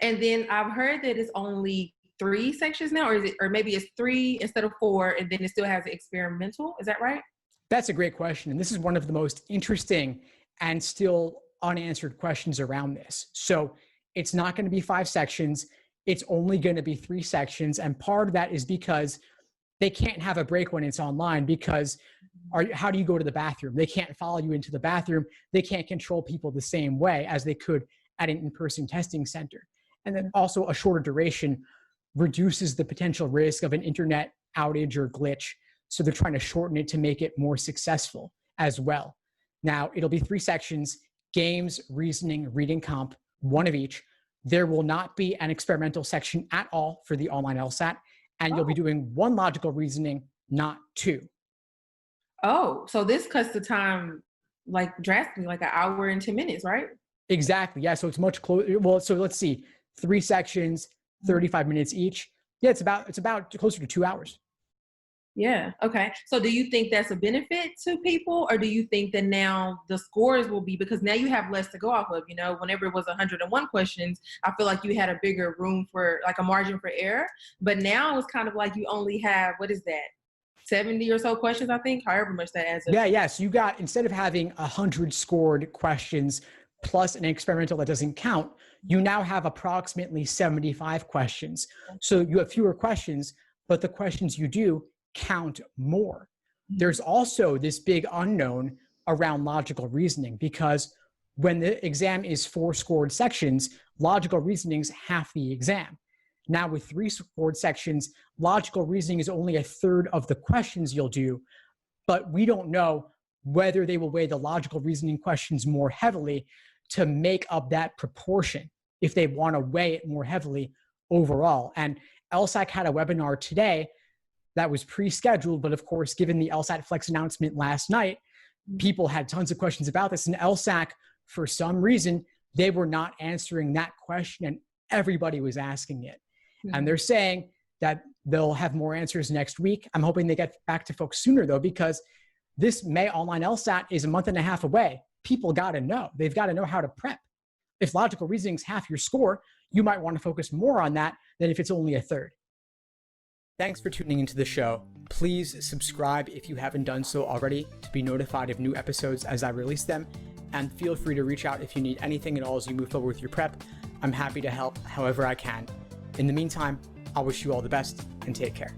And then I've heard that it's only 3 sections now, or maybe it's 3 instead of 4, and then it still has experimental. Is that right? That's a great question. And this is one of the most interesting and still unanswered questions around this. So it's not going to be 5 sections. It's only going to be 3 sections. And part of that is because they can't have a break when it's online because how do you go to the bathroom? They can't follow you into the bathroom. They can't control people the same way as they could at an in-person testing center. And then also a shorter duration reduces the potential risk of an internet outage or glitch. So they're trying to shorten it to make it more successful as well. Now, it'll be 3 sections: games, reasoning, reading comp, 1 of each. There will not be an experimental section at all for the online LSAT, and you'll be doing 1 logical reasoning, not 2. Oh, so this cuts the time like drastically, like an hour and 10 minutes, right? Exactly. Yeah. So it's much closer. Well, so let's see, 3 sections, 35 minutes each. Yeah, it's about closer to 2 hours. Yeah. Okay. So do you think that's a benefit to people, or do you think that now the scores will be, because now you have less to go off of? Whenever it was 101 questions, I feel like you had a bigger room for like a margin for error. But now it's kind of like you only have, what is that? 70 or so questions, I think, however much that adds up. Yeah. So you got, instead of having 100 scored questions plus an experimental that doesn't count, you now have approximately 75 questions. So you have fewer questions, but the questions you do count more. There's also this big unknown around logical reasoning, because when the exam is 4 scored sections, logical reasoning's half the exam. Now with 3 scored sections, logical reasoning is only a third of the questions you'll do, but we don't know whether they will weigh the logical reasoning questions more heavily to make up that proportion if they want to weigh it more heavily overall. And LSAC had a webinar today that was pre-scheduled, but of course, given the LSAT Flex announcement last night, people had tons of questions about this. And LSAC, for some reason, they were not answering that question, and everybody was asking it. And they're saying that they'll have more answers next week. I'm hoping they get back to folks sooner, though, because this May online LSAT is a month and a half away. People got to know. They've got to know how to prep. If logical reasoning is half your score, you might want to focus more on that than if it's only a third. Thanks for tuning into the show. Please subscribe if you haven't done so already to be notified of new episodes as I release them. And feel free to reach out if you need anything at all as you move forward with your prep. I'm happy to help however I can. In the meantime, I wish you all the best and take care.